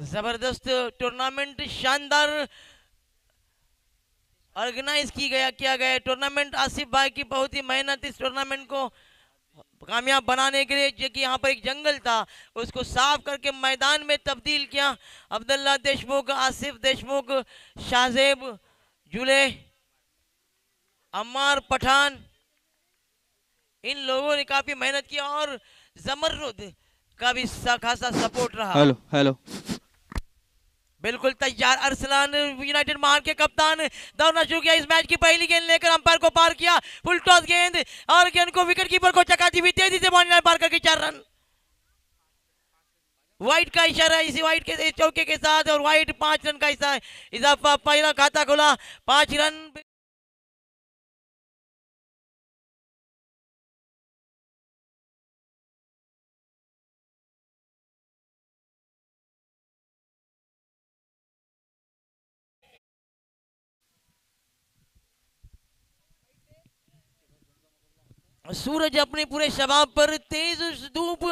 जबरदस्त टूर्नामेंट, शानदार ऑर्गेनाइज किया गया टूर्नामेंट। आसिफ भाई की बहुत ही मेहनत इस टूर्नामेंट को कामयाब बनाने के लिए, जो कि यहाँ पर एक जंगल था उसको साफ करके मैदान में तब्दील किया। अब्दुल्ला देशमुख, आसिफ देशमुख, शाहजेब जुले, अम्मार पठान, इन लोगों ने काफी मेहनत की और जमर्रुद का भी खासा सपोर्ट रहा। Hello hello. बिल्कुल तैयार अरसलान यूनाइटेड महार के कप्तान दौड़ना शुरू किया। इस मैच की पहली गेंद लेकर अंपायर को पार किया, फुल टॉस गेंद और गेंद को विकेट कीपर को चकाती हुई तेजी से बाउंड्री लाइन पार करके 4 रन। व्हाइट का इशारा इसी व्हाइट के चौके के साथ और व्हाइट 5 रन का इजाफा, पहला खाता खुला 5 रन। सूरज अपने पूरे शबाब पर तेज धूप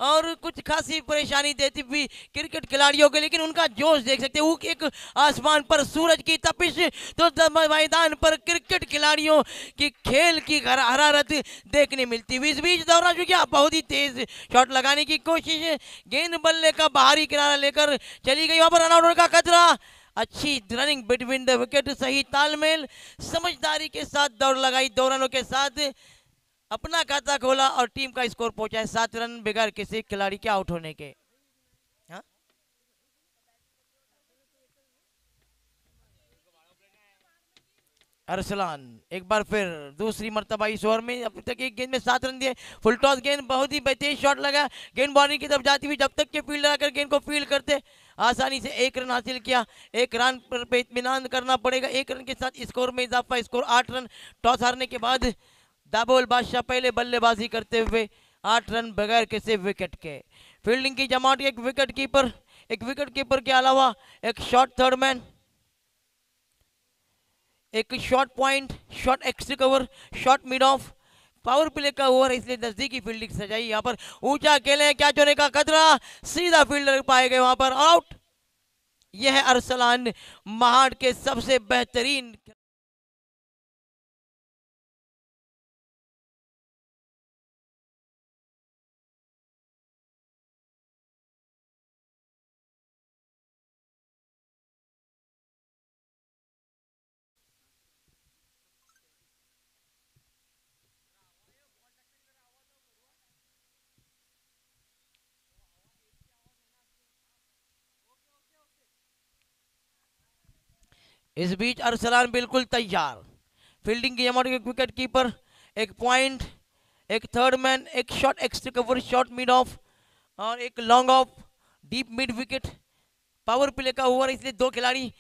और कुछ खासी परेशानी देती हुई क्रिकेट खिलाड़ियों के, लेकिन उनका जोश देख सकते हैं। एक आसमान पर सूरज की तपिश तो मैदान पर क्रिकेट खिलाड़ियों की खेल की हरारत देखने मिलती हुई। इस बीच दौरा जो किया बहुत ही तेज शॉट लगाने की कोशिश, गेंद बल्ले का बाहरी किनारा लेकर चली गई, वहां पर रन आउट का खतरा। अच्छी रनिंग बिटवीन द विकेट, सही तालमेल, समझदारी के साथ दौड़ लगाई, 2 रनों के साथ अपना खाता खोला और टीम का स्कोर पहुंचा है 7 रन बगैर किसी खिलाड़ी के आउट होने के। हाँ? अरसलान एक बार फिर दूसरी मर्तबा इस ओवर में अब तक एक गेंद में 7 रन दिए। फुल टॉस गेंद, बहुत ही बेहतरीन शॉट लगा, गेंद बाउंड्री की तरफ जाती हुई, जब तक के फील्डर आकर गेंद को फील्ड करते आसानी से 1 रन हासिल किया। 1 रन पर इत्मीनान करना पड़ेगा, 1 रन के साथ स्कोर में इजाफा, स्कोर 8 रन। टॉस हारने के बाद दाबोल बादशाह पहले बल्लेबाजी करते हुए 8 रन बगैर किसी विकेट के। फील्डिंग की जमात, एक विकेट कीपर के अलावा एक शॉर्ट थर्ड मैन, एक short point, short extra cover, short mid of, power play का ओवर, इसलिए नजदीकी फील्डिंग सजाई। यहाँ पर ऊंचा खेले, क्या होने का खतरा, सीधा फील्डर पाए गए वहां पर आउट। यह है अरसलान महाड़ के सबसे बेहतरीन। इस बीच अरसलान बिल्कुल तैयार, फील्डिंग की जमात, एक विकेट कीपर, एक पॉइंट, एक थर्ड मैन, एक short extra cover, short mid of और एक long off, deep mid wicket, power play का ओवर, इसलिए 2 खिलाड़ी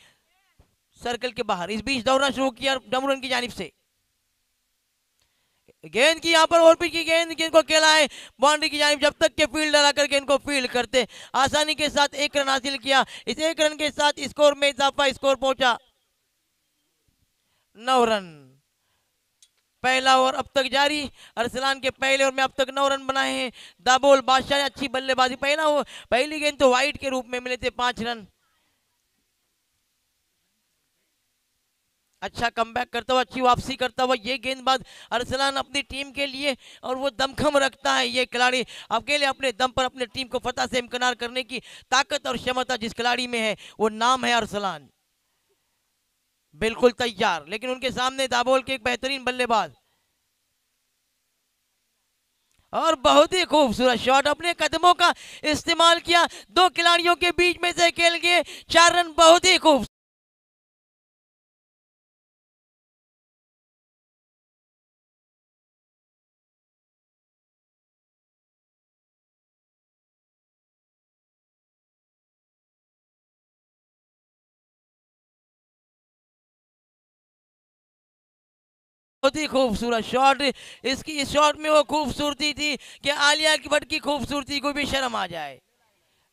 सर्कल के बाहर। इस बीच दौड़ना शुरू किया डमरन की जानिब से, गेंद की यहाँ पर ओवरपिच की गेंद को खेला है बाउंड्री की जानिब, जब तक के फील्डर आकर गेंद को फील्ड करते आसानी के साथ 1 रन हासिल किया। इस 1 रन के साथ स्कोर में इजाफा, स्कोर पहुंचा 9 रन। पहला ओवर अब तक जारी, अरसलान के पहले ओवर में अब तक 9 रन बनाए हैं। दाबोल बादशाह ने अच्छी बल्लेबाजी, पहली गेंद तो वाइट के रूप में मिले थे 5 रन। अच्छा कमबैक करता हुआ, अच्छी वापसी करता हुआ ये गेंदबाज अरसलान अपनी टीम के लिए, और वो दमखम रखता है ये खिलाड़ी, अकेले अपने दम पर अपने टीम को फतह से इम्कनार करने की ताकत और क्षमता जिस खिलाड़ी में है वो नाम है अरसलान। बिल्कुल तैयार, लेकिन उनके सामने दाबोल के एक बेहतरीन बल्लेबाज, और बहुत ही खूबसूरत शॉट, अपने कदमों का इस्तेमाल किया, 2 खिलाड़ियों के बीच में से खेल गए 4 रन, बहुत ही खूब। बहुत ही खूबसूरत शॉट, इस शॉट में वो खूबसूरती थी कि आलिया की भट्ट की खूबसूरती को भी शर्म आ जाए।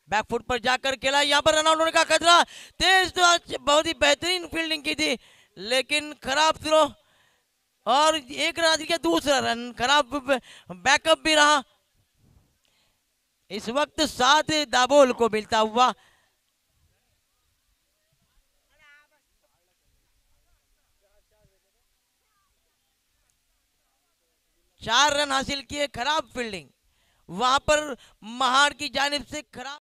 बैकफुट पर जाकर खेला, यहाँ पर रन आउट होने का खतरा, तेज तो बहुत ही बेहतरीन फील्डिंग की थी लेकिन खराब थ्रो, और 1 रन किया, दूसरा रन खराब बैकअप भी रहा। इस वक्त 7 दाबोल को मिलता हुआ 4 रन हासिल किए। खराब फील्डिंग वहां पर महाड़ की जानिब से, खराब।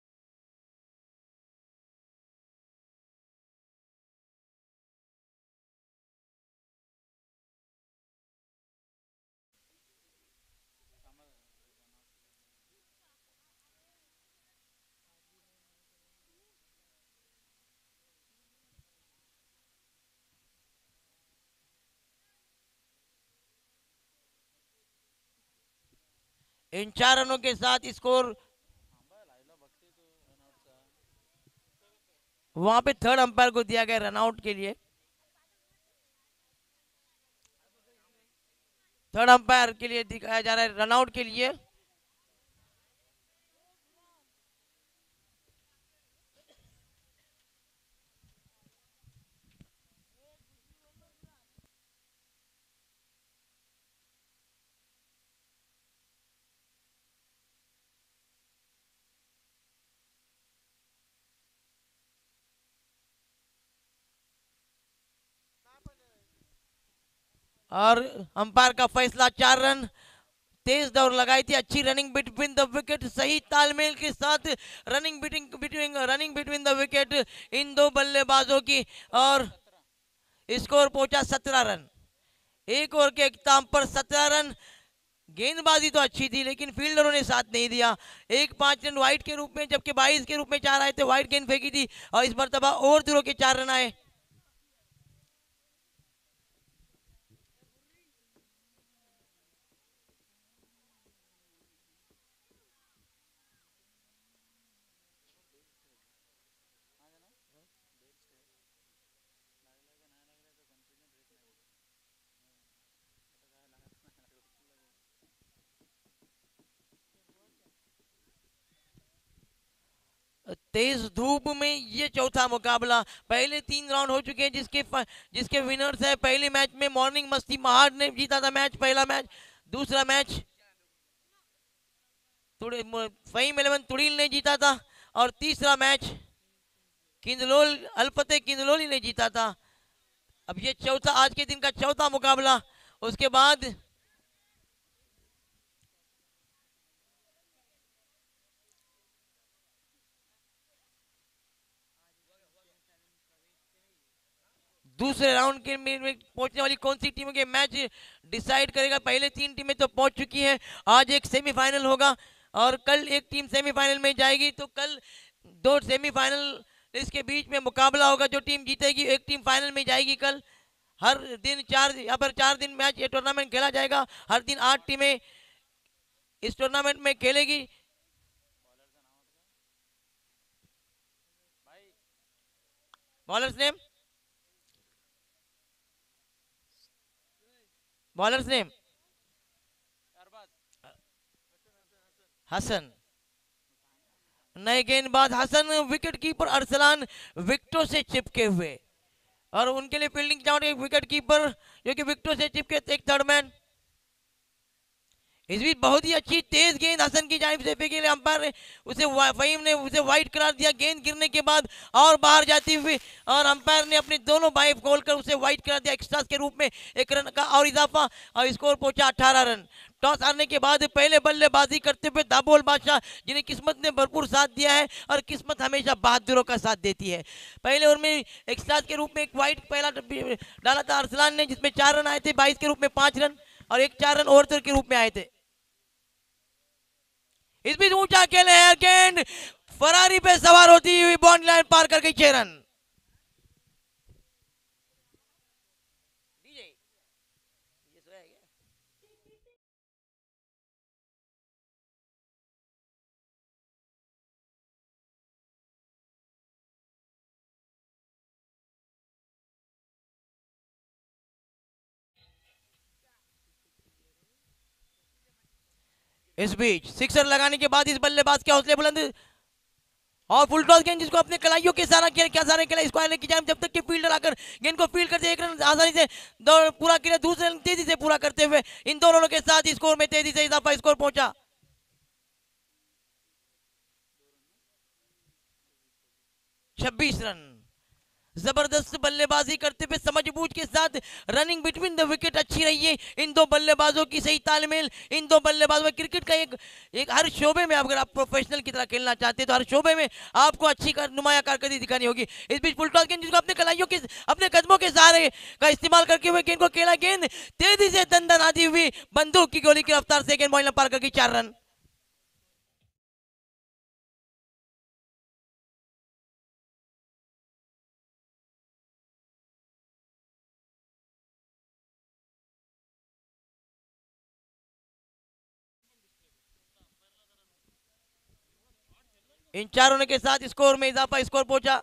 इन 4 रनों के साथ स्कोर वहां पे थर्ड अंपायर को दिया गया रनआउट के लिए। थर्ड अंपायर के लिए दिखाया जा रहा है रनआउट के लिए। और अंपायर का फैसला 4 रन। तेज दौड़ लगाई थी, अच्छी रनिंग बिटवीन द विकेट, सही तालमेल के साथ रनिंग बिटवीन द विकेट इन दो बल्लेबाजों की। और स्कोर पहुंचा 17 रन। एक ओवर के इख्तिताम पर 17 रन। गेंदबाजी तो अच्छी थी लेकिन फील्डरों ने साथ नहीं दिया। 5 रन वाइड के रूप में, जबकि 22 के रूप में 4 आए थे। वाइड गेंद फेंकी थी और इस मरतबा ओवर थ्रो के 4 रन आए। तेज धूप में ये चौथा मुकाबला। पहले 3 राउंड हो चुके हैं जिसके विनर्स है। पहले मैच में मॉर्निंग मस्ती महाड़ ने जीता था मैच, पहला मैच। दूसरा मैच फहीम 11 तुड़ील ने जीता था। और तीसरा मैच किंदलोल अलफते किंदलोली ने जीता था। अब ये चौथा, आज के दिन का चौथा मुकाबला। उसके बाद दूसरे राउंड के में पहुंचने वाली कौन सी टीमों के मैच डिसाइड करेगा। पहले 3 टीमें तो पहुंच चुकी हैं। आज एक सेमीफाइनल होगा और कल एक टीम सेमीफाइनल में जाएगी। तो कल 2 सेमीफाइनल इसके बीच में मुकाबला होगा। जो टीम जीतेगी एक टीम फाइनल में जाएगी। कल हर दिन 4, यहाँ पर 4 दिन मैच ये टूर्नामेंट खेला जाएगा। हर दिन 8 टीमें इस टूर्नामेंट में खेलेगी। Bowlers name bowlers name Hasan. नए गेंदबाज हसन, विकेट कीपर अरसलान विकेटों से चिपके हुए। और उनके लिए फील्डिंग चाउट एक विकेट कीपर जो कि विकेटों से चिपके, एक थर्ड मैन। इस बीच बहुत ही अच्छी तेज गेंद हसन की जानिब से फेंकी, अंपायर ने फहीम ने उसे वाइड करार दिया। गेंद गिरने के बाद और बाहर जाती हुई, और अंपायर ने अपने दोनों बाएं खोलकर उसे वाइड करार दिया। एक्स्ट्रा के रूप में 1 रन का और इजाफा, और स्कोर पहुंचा 18 रन। टॉस हारने के बाद पहले बल्लेबाजी करते हुए दाबोल बादशाह, जिन्हें किस्मत ने भरपूर साथ दिया है और किस्मत हमेशा बहादुरों का साथ देती है। पहले ओवर में एक्स्ट्रा के रूप में एक वाइड पहला डाला था अरसलान ने, जिसमें 4 रन आए थे। 22 के रूप में 5 रन और एक 4 रन ओवर के रूप में आए थे। इस बीच ऊंचा खेले है गेंद, फरारी पे सवार होती हुई बाउंड्री लाइन पार कर गई। 6 रन। इस बीच सिक्सर लगाने के बाद इस बल्लेबाज के हौसले बुलंद, और फुल टॉस गेंद जिसको अपने कलाइयों के सारा किया, क्या सारे खेला स्क्वायर की जाए, जब तक कि फील्डर आकर गेंद को फील्ड करते 1 रन आसानी से दौड़ पूरा किया। दूसरे रन तेजी से पूरा करते हुए इन दोनों के साथ स्कोर में तेजी से इजाफा, स्कोर पहुंचा 26 रन। जबरदस्त बल्लेबाजी करते हुए समझबूझ के साथ रनिंग बिटवीन द विकेट अच्छी रही है इन दो बल्लेबाजों की, सही तालमेल इन दो बल्लेबाजों में। क्रिकेट का एक हर शोबे में अगर आप प्रोफेशनल की तरह खेलना चाहते हैं तो हर शोबे में आपको अच्छी नुमाया कारकर्दगी दिखानी होगी। इस बीच फुल टॉस गेंद जिसको अपने कलाइयों के अपने कदमों के सहारे का इस्तेमाल करके हुए गेंद को खेला, गेंद तेजी से दंदन आती हुई बंदूक की गोली की रफ्तार से गेंद बॉल पार करके 4 रन। इन 4 रनों के साथ स्कोर में इजाफा, स्कोर पहुंचा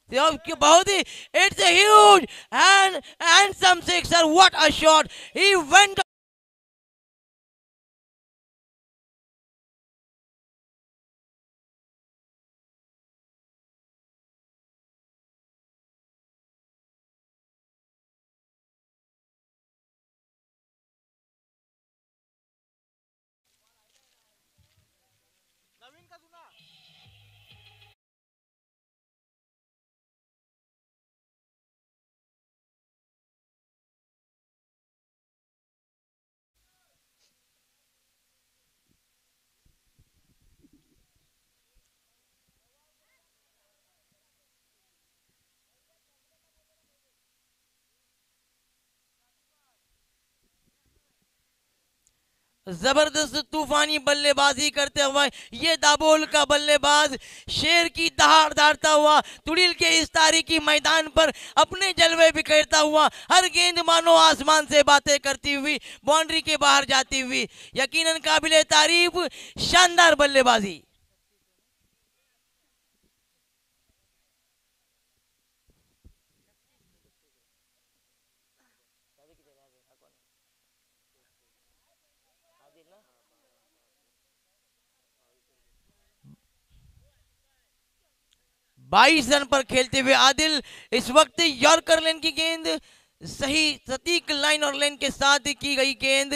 बहुत ही, it's a huge and handsome sixer, what a shot, he went। जबरदस्त तूफानी बल्लेबाजी करते हुए ये दाबोल का बल्लेबाज शेर की दहाड़ धाड़ता हुआ तुड़ील के इस तारीखी मैदान पर अपने जलवे बिखेरता हुआ, हर गेंद मानो आसमान से बातें करती हुई बाउंड्री के बाहर जाती हुई, यकीनन काबिले तारीफ, शानदार बल्लेबाजी। बाईस रन पर खेलते हुए आदिल इस वक्त यॉर्कर लेन की गेंद, सही सटीक लाइन और लेन के साथ की गई गेंद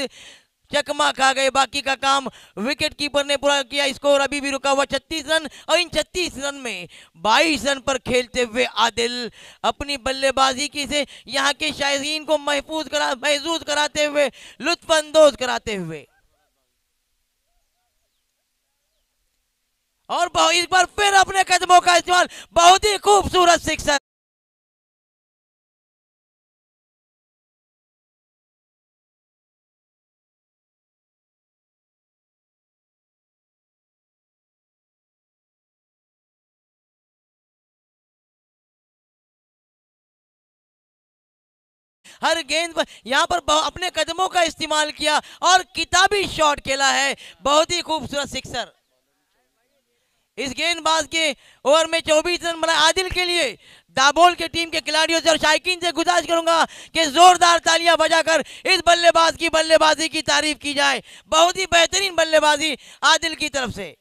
चकमा खा गए, बाकी का काम विकेट कीपर ने पूरा किया। स्कोर अभी भी रुका हुआ 36 रन और इन 36 रन में 22 रन पर खेलते हुए आदिल अपनी बल्लेबाजी की से यहाँ के शायरीन को महसूस कराते हुए, लुत्फानंदोज कराते हुए, और इस बार फिर अपने कदमों का इस्तेमाल, बहुत ही खूबसूरत सिक्सर। हर गेंद पर यहाँ पर अपने कदमों का इस्तेमाल किया और किताबी शॉट खेला है, बहुत ही खूबसूरत सिक्सर। इस गेंदबाज के ओवर में 24 रन बनाए आदिल के लिए दाबोल के टीम के खिलाड़ियों से और शायकीन से गुजारिश करूंगा कि जोरदार तालियां बजाकर इस बल्लेबाज की बल्लेबाजी की तारीफ की जाए। बहुत ही बेहतरीन बल्लेबाजी आदिल की तरफ से।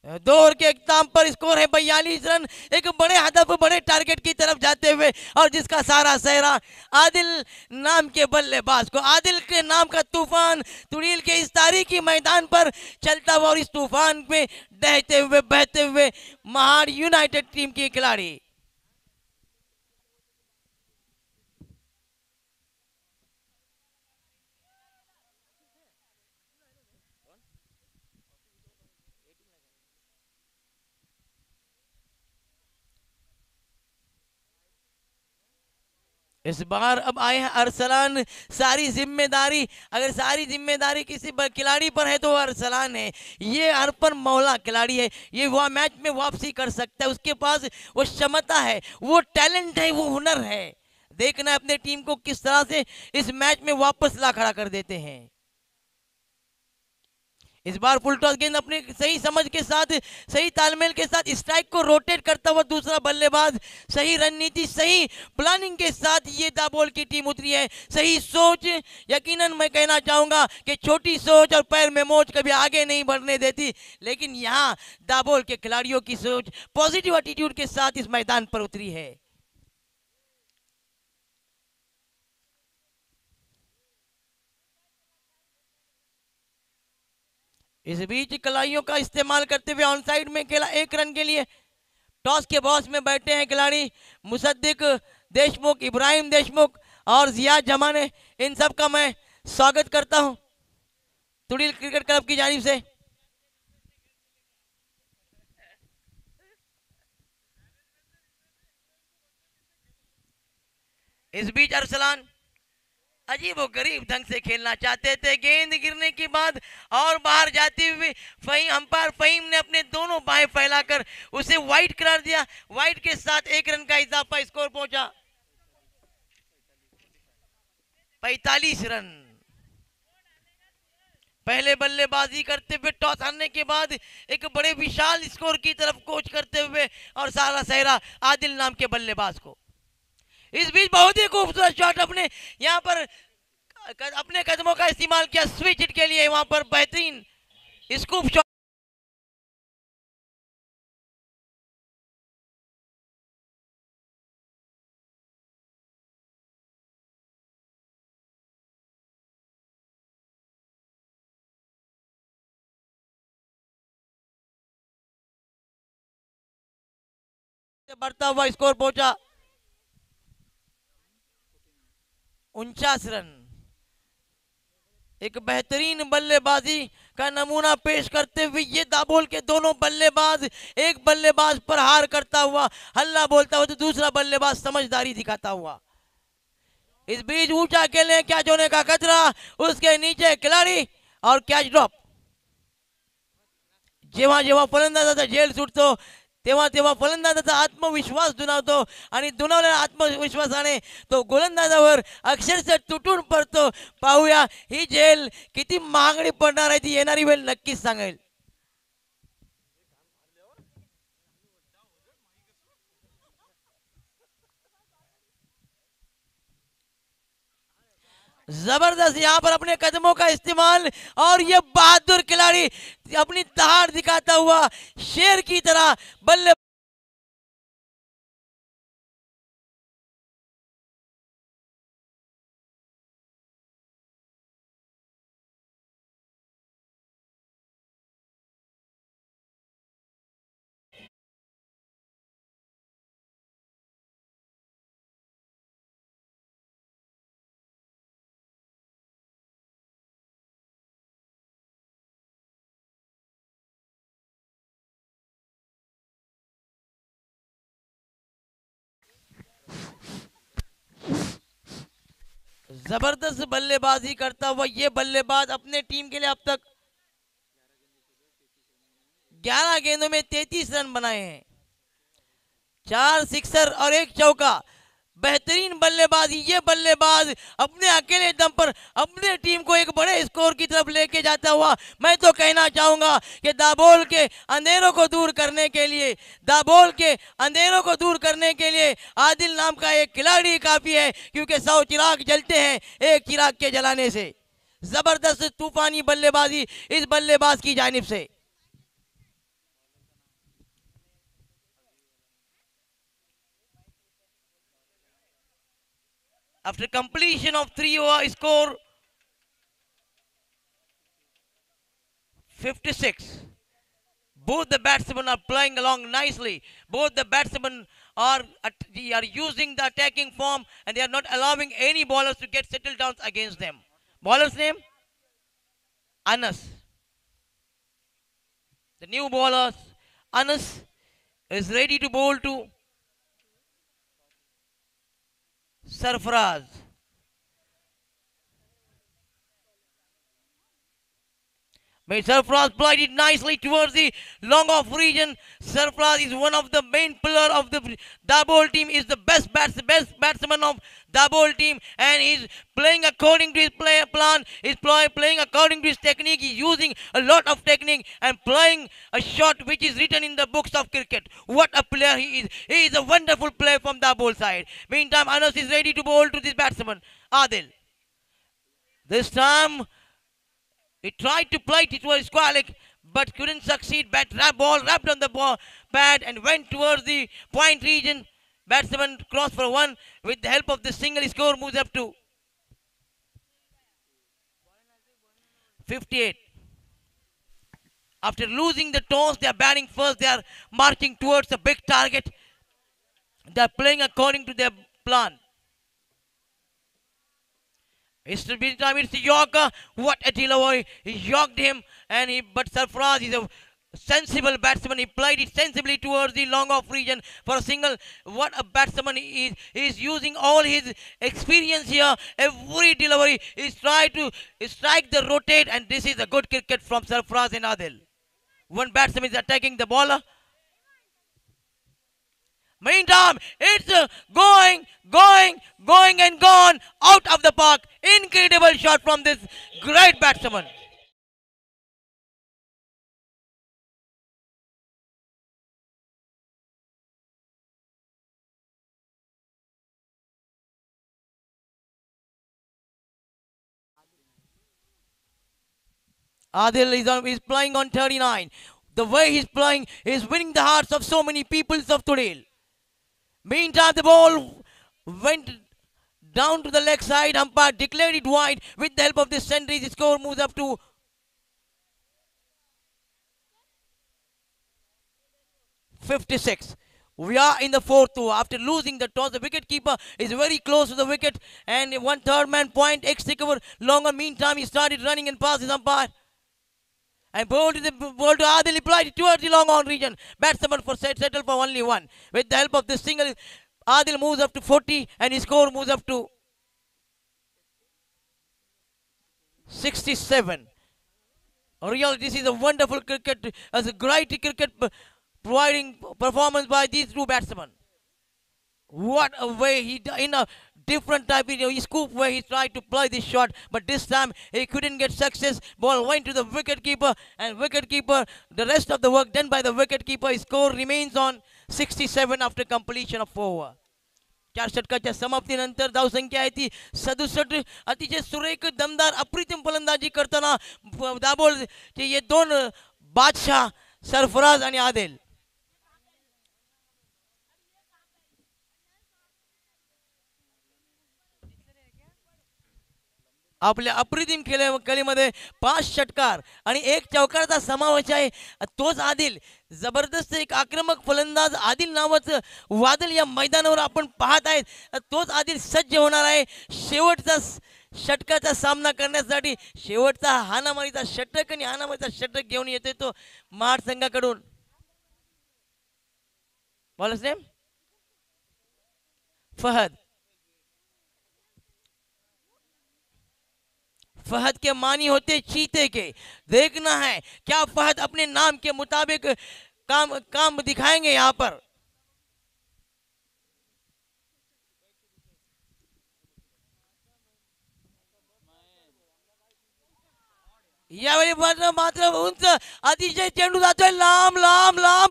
दो ओवर के इख्तिताम पर स्कोर है 42 रन, एक बड़े हदफ, बड़े टारगेट की तरफ जाते हुए, और जिसका सारा सेहरा आदिल नाम के बल्लेबाज को, आदिल के नाम का तूफान तुड़ील के इस तारीखी मैदान पर चलता हुआ और इस तूफान में बहते हुए महाड़ यूनाइटेड टीम के खिलाड़ी। इस बार अब आए हैं अरसलान। सारी जिम्मेदारी, अगर सारी जिम्मेदारी किसी खिलाड़ी पर है तो वो अरसलान है। ये अरपन मौला खिलाड़ी है, ये वह मैच में वापसी कर सकता है, उसके पास वो क्षमता है, वो टैलेंट है, वो हुनर है। देखना है अपने टीम को किस तरह से इस मैच में वापस ला खड़ा कर देते हैं। इस बार फुल टॉस गेंद अपने सही समझ के साथ, सही तालमेल के साथ स्ट्राइक को रोटेट करता हुआ दूसरा बल्लेबाज, सही रणनीति, सही प्लानिंग के साथ ये दाबोल की टीम उतरी है। सही सोच, यकीनन मैं कहना चाहूंगा कि छोटी सोच और पैर में मोच कभी आगे नहीं बढ़ने देती, लेकिन यहाँ दाबोल के खिलाड़ियों की सोच पॉजिटिव एटीट्यूड के साथ इस मैदान पर उतरी है। इस बीच कलाइयों का इस्तेमाल करते हुए ऑन साइड में खेला 1 रन के लिए। टॉस के बॉक्स में बैठे हैं खिलाड़ी मुसद्दिक देशमुख, इब्राहिम देशमुख और जिया जमाने। इन सब का मैं स्वागत करता हूं तुड़िल क्रिकेट क्लब की जानिब से। इस बीच अरसलान अजीब व गरीब ढंग से खेलना चाहते थे। गेंद गिरने के बाद और बाहर जाते हुए फहीम अंपायर फहीम ने अपने दोनों बाहें फैलाकर उसे वाइड करार दिया। वाइड के साथ 1 रन का इजाफा, स्कोर पहुंचा 45 रन। पहले बल्लेबाजी करते हुए टॉस हारने के बाद एक बड़े विशाल स्कोर की तरफ कोच करते हुए और सारा सहरा आदिल नाम के बल्लेबाज को। इस बीच बहुत ही खूबसूरत शॉट अपने यहाँ पर अपने कदमों का इस्तेमाल किया स्विच हिट के लिए। वहां पर बेहतरीन स्कूप शॉट। बढ़ता हुआ स्कोर पहुंचा 49 रन। एक बेहतरीन बल्लेबाजी का नमूना पेश करते हुए ये दाबोल के दोनों बल्लेबाज, एक बल्लेबाज पर हार करता हुआ हल्ला बोलता हुआ तो दूसरा बल्लेबाज समझदारी दिखाता हुआ। इस बीच ऊंचा खेलने कैच होने का खतरा, उसके नीचे खिलाड़ी और कैच ड्रॉप। जेव्हा जेव्हा फलंदाजाचा झेल सुटतो तेव्हा तेव्हा फलंदाजाचा आत्मविश्वास दुणावतो आणि दुणावलेल्या आत्मविश्वासाने तो गोलंदाजावर अक्षरशः तुटून पडतो। पाहूया ही झेल किती महागडी पडणार आहे, ती येणारी वेळ नक्कीच सांगेल। जबरदस्त यहाँ पर अपने कदमों का इस्तेमाल और ये बहादुर खिलाड़ी अपनी दहाड़ दिखाता हुआ शेर की तरह बल्ले जबरदस्त बल्लेबाजी करता हुआ ये बल्लेबाज अपने टीम के लिए अब तक 11 गेंदों में 33 रन बनाए हैं, 4 सिक्सर और 1 चौका। बेहतरीन बल्लेबाजी, ये बल्लेबाज अपने अकेले दम पर अपने टीम को एक बड़े स्कोर की तरफ लेके जाता हुआ मैं तो कहना चाहूंगा कि दाबोल के अंधेरों को दूर करने के लिए, दाबोल के अंधेरों को दूर करने के लिए आदिल नाम का एक खिलाड़ी काफी है, क्योंकि 100 चिराग जलते हैं एक चिराग के जलाने से। जबरदस्त तूफानी बल्लेबाजी इस बल्लेबाज की जानिब से। After completion of 3 over, score 56. Both the batsmen are playing along nicely. Both the batsmen are using the attacking form and they are not allowing any bowlers to get settled down against them. Bowler's name? Anas. The new bowler, Anas, is ready to bowl to Sarfaraz. But Sarfaraz played it nicely towards the long off region. Sarfaraz is one of the main pillar of the Dabol team, is the best batsman of Dabol team, and he's playing according to his plan. He's playing according to his technique. He's using a lot of technique and playing a shot which is written in the books of cricket. What a player he is. He is a wonderful player from Dabol side. Meantime, Anas is ready to bowl to this batsman, Adil. This time, he tried to play it towards Squalik, but couldn't succeed. Ball wrapped on the pad and went towards the point region. Batsman crossed for 1 with the help of the single. Score moves up to 58. After losing the toss, they are batting first. They are marching towards a big target. They are playing according to their plan. It's Yorker. What a delivery! He yorked him, but Sarfaraz is a sensible batsman. He played it sensibly towards the long off region for a single. What a batsman he is! He is using all his experience here. Every delivery is trying to strike the rotate, and this is a good cricket from Sarfaraz and Adil. One batsman is attacking the bowler. Meantime, it's going and gone out of the park. Incredible shot from this great batsman. Adil is playing on 39. The way he's playing is winning the hearts of so many peoples of today. Meantime, the ball went down to the leg side. Umpire declared it wide. With the help of the century, the score moves up to 56. We are in the fourth over. After losing the toss, the wicketkeeper is very close to the wicket, and one third man point X recover longer. Meantime, he started running and past his umpire. And ball to Adil, applied towards the long on region. Batsman for settle for only one. With the help of this single, Adil moves up to 40 and his score moves up to 67. Really, this is a wonderful cricket, as a great cricket providing performance by these two batsmen. What a way he in a different type of he scoop where he tried to play this shot, but this time he couldn't get success. Ball went to the wicketkeeper, and wicketkeeper, the rest of the work done by the wicketkeeper. His score remains on 67 after completion of 4 over. 4 षटकाच्या समाप्तीनंतर धावसंख्या आहे ती 67. अतिशय सुरेख दमदार अप्रतिम फलंदाजी करताना दाबोलचे हे दोन बादशाह सरफराज आणि आदिल. आपल्या अप्रतिम खेळीमध्ये 5 षटकार आणि 1 चौकाराचा समावेश आहे. तोच आदिल, जबरदस्त एक आक्रमक फलंदाज आदिल नावाचं वादळ या मैदानावर आपण पाहत आहेत. तोच आदिल सज्ज होणार आहे शेवटचा षटकाचा सामना करण्यासाठी. शेवटचा हाणामारीचा षटक आणि हाणामारीचा षटक घेऊन येतोय तो महाड संघाकडून. Bowlers name Fahad. फहद के मानी होते चीते के. देखना है क्या फहद अपने नाम के मुताबिक काम दिखाएंगे यहां पर. यावेळी मात्र उंच अतिशय चेंडू जातोय लांब लांब लांब.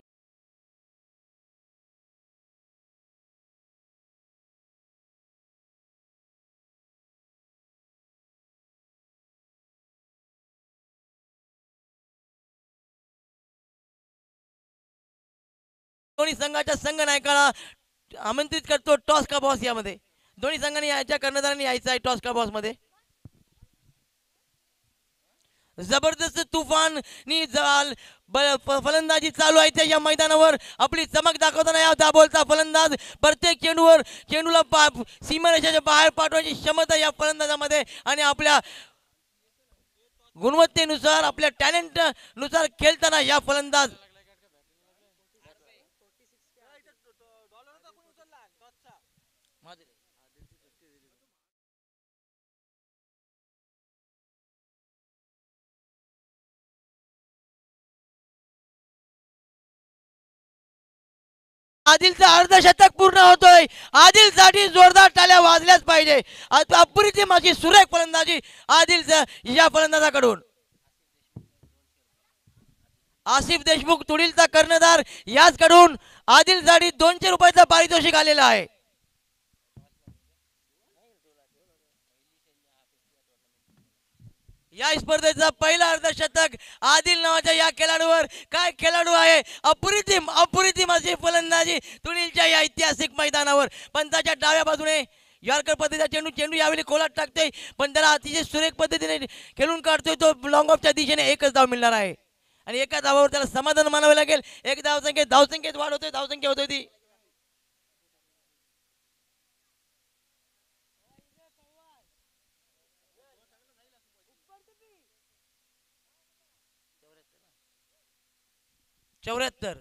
दोन्ही संघाच्या संघ नायकाला आमंत्रित करतो टॉस का बॉस. यामध्ये दोन्ही संघांनी याच्या कर्णधारांनी यायचं आहे टॉस का बॉस मध्ये. जबरदस्त तुफान फलंदाजी चालू आहे या मैदानावर. आपली चमक दाखवताना या दाबोलचा फलंदाज प्रत्येक चेंडूला सीमारेषेच्या बाहेर पाठवण्याची क्षमता या फलंदाजामध्ये, आणि आपल्या गुणवत्तेनुसार आपल्या टॅलेंट नुसार खेळताना या फलंदाज आदिलचा अर्धशतक पूर्ण होतोय. आदिलसाठी जोरदार टाळ्या वाजल्याच पाहिजे. अप्रतिम अशी सुरेख फलंदाजी आदिलचा या फलंदाजाकडून. आसिफ देशमुख तुडीलचा कर्णधार याचकडून आदिलसाठी 200 रुपयाचा पारितोषिक आलेला आहे. या स्पर्धेचा पहिला अर्धशतक आदिल नावाच्या या खेळाडूवर. काय खेळाडू आहे. अप्रतिम अशी फलंदाजी तुनीलच्या या ऐतिहासिक मैदानावर. पंचाच्या डाव्या बाजूने यॉर्कर पद्धतीचा चेंडू यावेळी खोलात टाकतोय, पण त्याला अतिशय सुरेख पद्धतीने खेळून काढतोय तो. लॉंग ऑफच्या दिशेने एकच धाव मिळणार आहे. आणि एका धावावर त्याला समाधान मानावे लागेल. एक धावसंख्येत वाढ होते, धावसंख्या होते ती. चौऱ्याहत्तर.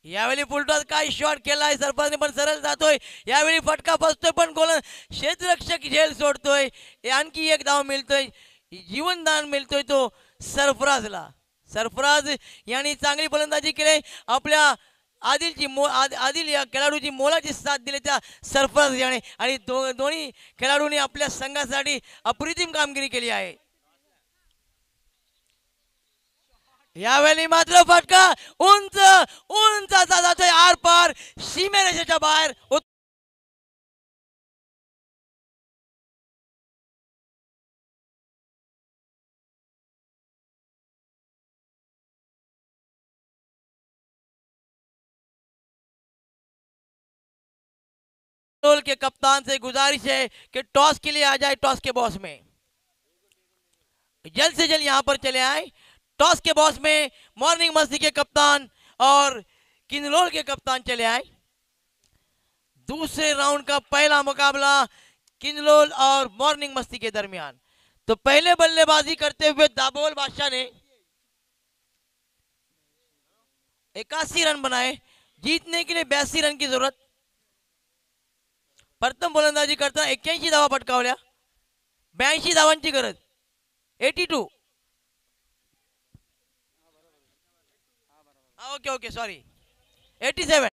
यावेळी फुलटॉस काय शॉट केलाय सरपंचने, पण सरळ जातोय. यावेळी फटका बसतोय पण गोल क्षेत्ररक्षक झेल सोडतोय. आणखी एक धाव मिळतोय, जीवनदान मिळतोय तो सरफराजला. सरफराज यांनी चांगली फलंदाजी केली. आपल्या आदिल या खेळाडूची मोलाची साथ दिली त्या सरफराज याने, आणि दोन्ही खेळाडूंनी आपल्या संघासाठी अप्रतिम कामगिरी केली आहे. यावेळी मात्र फटका उंच उंच असा जातोय आर पार सीमेरेषेच्या बाहेर. के कप्तान से गुजारिश है कि टॉस के लिए आ जाए, टॉस के बॉस में जल्द से जल्द यहां पर चले आए. टॉस के बॉस में मॉर्निंग मस्ती के कप्तान और किन्नौर के कप्तान चले आए. दूसरे राउंड का पहला मुकाबला किन्नौर और मॉर्निंग मस्ती के दरमियान. तो पहले बल्लेबाजी करते हुए दाबोल बादशाह ने 81 रन बनाए. जीतने के लिए 82 रन की जरूरत. प्रथम गोलंदाजी करताना 81 धावा पटकावल्या. 82 धावांची गरज. 82. Okay okay sorry 87.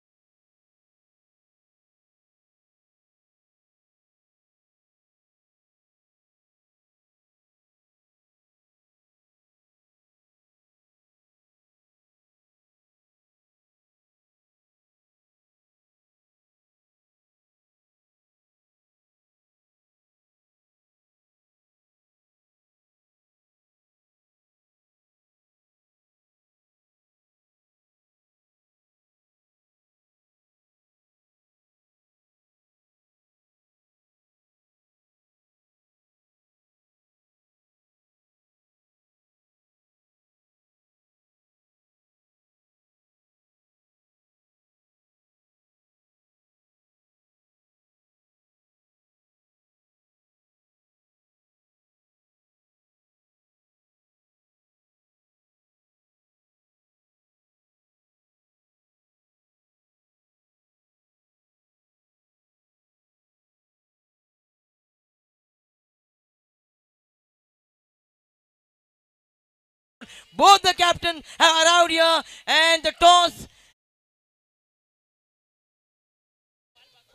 Both the captain have arrived here and the toss.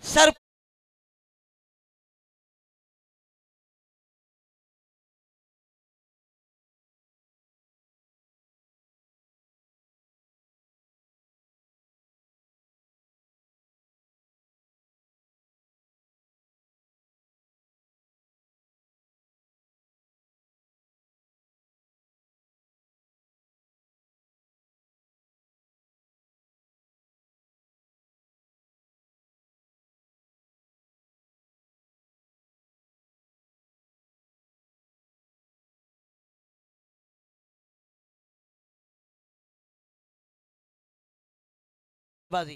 Sir. बाजी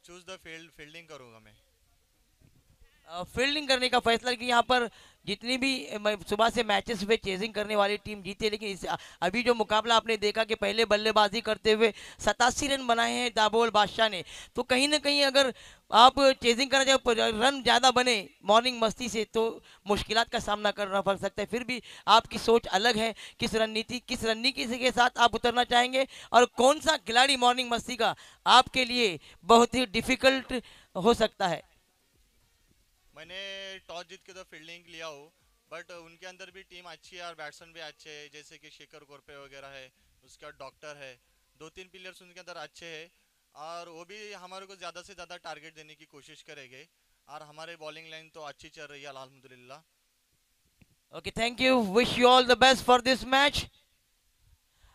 चूज द फील्ड, फील्डिंग करूंगा मैं. फील्डिंग करने का फैसला कि यहाँ पर जितनी भी सुबह से मैचेस हुए चेजिंग करने वाली टीम जीते, लेकिन अभी जो मुकाबला आपने देखा कि पहले बल्लेबाजी करते हुए 87 रन बनाए हैं दाबोल बादशाह ने. तो कहीं ना कहीं अगर आप चेजिंग करना चाहे, रन ज़्यादा बने मॉर्निंग मस्ती से, तो मुश्किलात का सामना करना पड़ सकता है. फिर भी आपकी सोच अलग है. किस रणनीति के साथ आप उतरना चाहेंगे, और कौन सा खिलाड़ी मॉर्निंग मस्ती का आपके लिए बहुत ही डिफिकल्ट हो सकता है? मैंने टॉस जीत के तो फील्डिंग लिया हो, बट उनके अंदर भी टीम अच्छी है और बैट्समैन भी अच्छे हैं, जैसे कि शेखर गोरपे वगैरह है, उसका डॉक्टर है. 2-3 प्लेयर्स उनके अंदर अच्छे हैं, और वो भी हमारे को ज़्यादा से ज़्यादा टारगेट देने की कोशिश करेंगे. और हमारे बॉलिंग लाइन तो अच्छी चल रही है अल्हम्दुलिल्लाह. Okay, thank you. Wish you all the best for this match.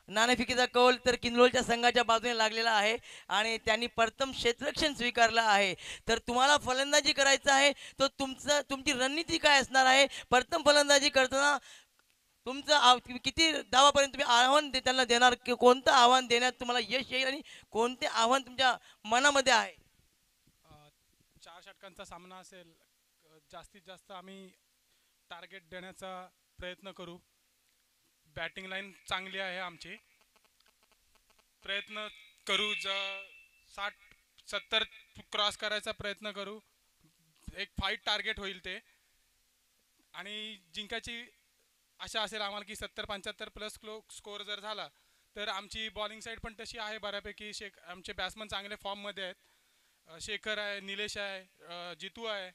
नाणेफेकीचा कौल तर किन्नौरच्या संघाच्या बाजूने लागलेला आहे, आणि त्यांनी प्रथम क्षेत्ररक्षण स्वीकारलं आहे. तर तुम्हाला फलंदाजी करायचं आहे, तर तुमची रणनीती काय असणार आहे? प्रथम फलंदाजी करताना तुमचं किती धावापर्यंत तुम्ही आव्हान त्यांना देणार कोणतं आव्हान देण्यात तुम्हाला यश येईल आणि कोणते आव्हान तुमच्या मनामध्ये आहे? 4 षटकांचा सामना असेल. जास्तीत जास्त आम्ही टार्गेट देण्याचा प्रयत्न करू. बॅटिंग लाईन चांगली आहे आमची. प्रयत्न करू. 60-70 क्रॉस करायचा प्रयत्न करू. एक फाईट टार्गेट होईल ते आणि जिंकायची आशा असेल आम्हाला की 70-75 प्लस स्कोअर जर झाला तर आमची बॉलिंग साईड पण तशी आहे बऱ्यापैकी. आमचे बॅट्समन चांगले फॉर्ममध्ये आहेत. शेखर आहे, निलेश आहे, जितू आहे.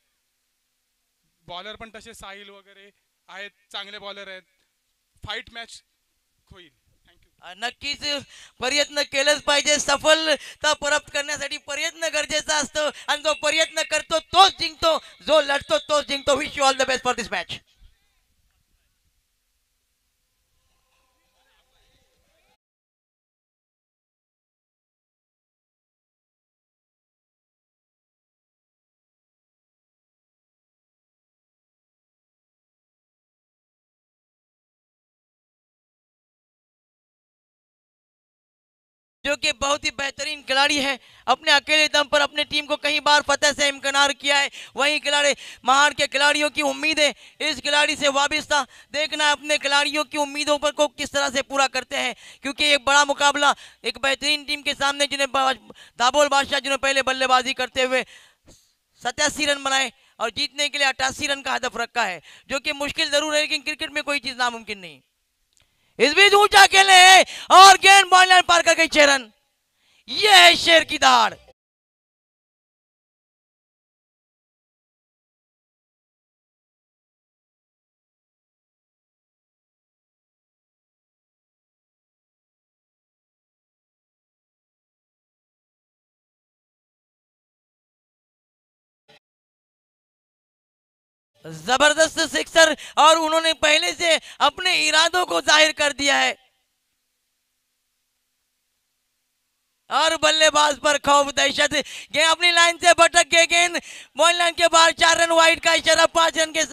बॉलर पण तसे साहिल वगैरे आहेत, चांगले बॉलर आहेत. फाईट मॅच होईल. थँक्यू. नक्कीच प्रयत्न केलंच पाहिजे. सफलता प्राप्त करण्यासाठी प्रयत्न गरजेचा असतो आणि जो प्रयत्न करतो तोच जिंकतो, जो लढतो तोच जिंकतो. Wish you all the best for this match. जो कि बहुत ही बेहतरीन खिलाड़ी है, अपने अकेले दम पर अपने टीम को कई बार फतेह से इम्कनार किया है. वही खिलाड़ी महान के खिलाड़ियों की उम्मीदें इस खिलाड़ी से वाबिस्ता. देखना है अपने खिलाड़ियों की उम्मीदों पर को किस तरह से पूरा करते हैं, क्योंकि एक बड़ा मुकाबला एक बेहतरीन टीम के सामने जिन्हें दाबोल बादशाह जिन्हें पहले बल्लेबाजी करते हुए 87 रन बनाए और जीतने के लिए 88 रन का हदफ रखा है, जो कि मुश्किल जरूर है लेकिन क्रिकेट में कोई चीज नामुमकिन नहीं. इस बीच ऊंचा खेले हैं और गेंद बॉल पार कर गई 6 रन. यह है शेर की दहाड़. जबरदस्त सिक्सर और उन्होंने पहले से अपने इरादों को जाहिर कर दिया है और बल्लेबाज पर खौफ दहशत. गेंद अपनी लाइन से भटक गए. गेंद बॉल लाइन के बाहर. 4 रन वाइड का इशारा. 5 रन के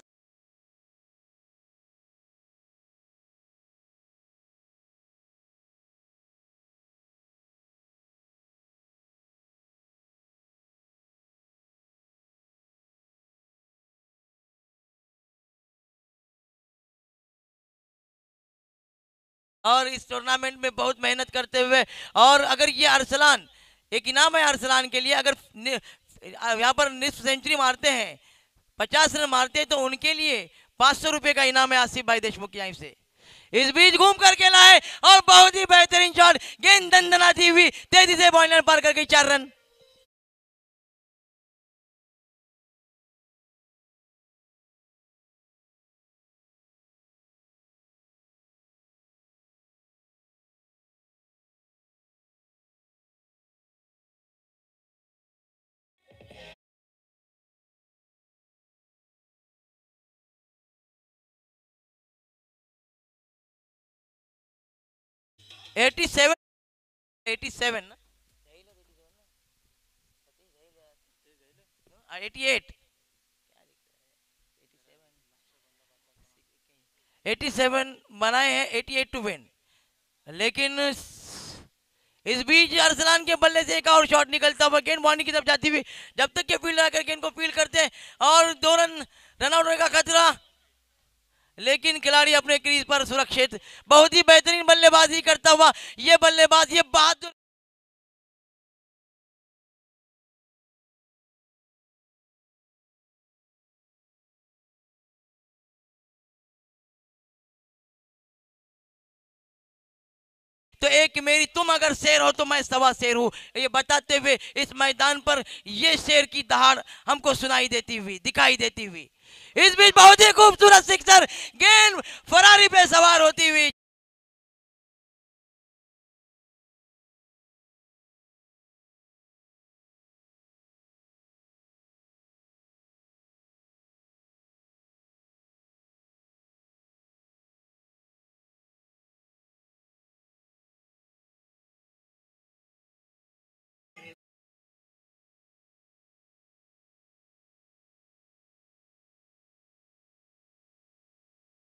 और इस टूर्नामेंट में बहुत मेहनत करते हुए. और अगर ये अरसलान एक इनाम है अरसलान के लिए, अगर यहाँ पर निस्फ सेंचुरी मारते हैं, 50 रन मारते हैं, तो उनके लिए 500 रुपए का इनाम है आसिफ भाई देशमुख की तरफ से. इस बीच घूम कर खेला है और बहुत ही बेहतरीन शॉट. गेंद दंदनाती हुई तेजी से बॉल पार कर गई. 4 रन. एटी सेवन ना, 88, 87 बनाए हैं. 88 टू विन. लेकिन इस बीच अरसलान के बल्ले से एक और शॉट निकलता हुआ. गेंद बाउंड्री की तरफ जाती हुई. जब तक के फील्ड आकर गेंद को फील्ड करते हैं और 2 रन रन आउट होने का खतरा, लेकिन खिलाड़ी अपने क्रीज पर सुरक्षित. बहुत ही बेहतरीन बल्लेबाजी करता हुआ ये बल्लेबाज, ये बहादुर. तो एक मेरी तुम अगर शेर हो तो मैं सवा शेर हूं, ये बताते हुए इस मैदान पर ये शेर की दहाड़ हमको सुनाई देती हुई, दिखाई देती हुई. इस बीच बहुत ही खूबसूरत सिक्सर. गेंद फरारी पे सवार होती हुई.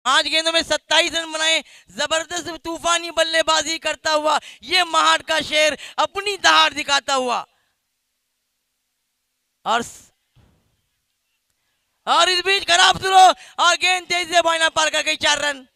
5 गेंदों में 27 रन बनाए। जबरदस्त तूफानी बल्लेबाजी करता हुआ ये महाड़ का शेर अपनी दहाड़ दिखाता हुआ, और इस बीच खराब थ्रो और गेंद तेजी से बॉयना पार कर गई, 4 रन।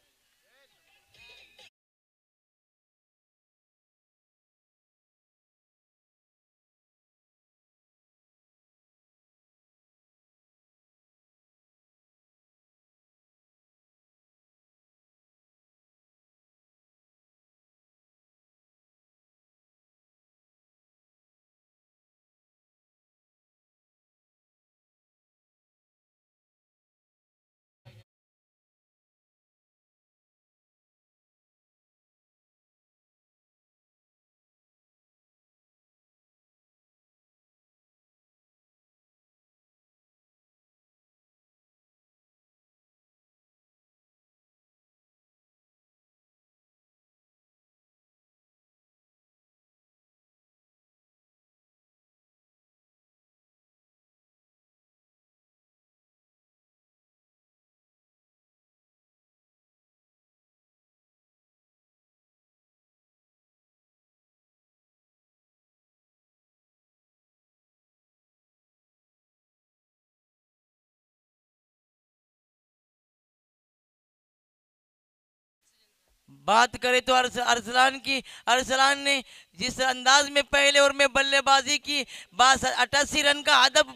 बात करें तो अरसलान की, अरसलान ने जिस अंदाज में पहले ओवर में बल्लेबाजी की, 88 रन का हदफ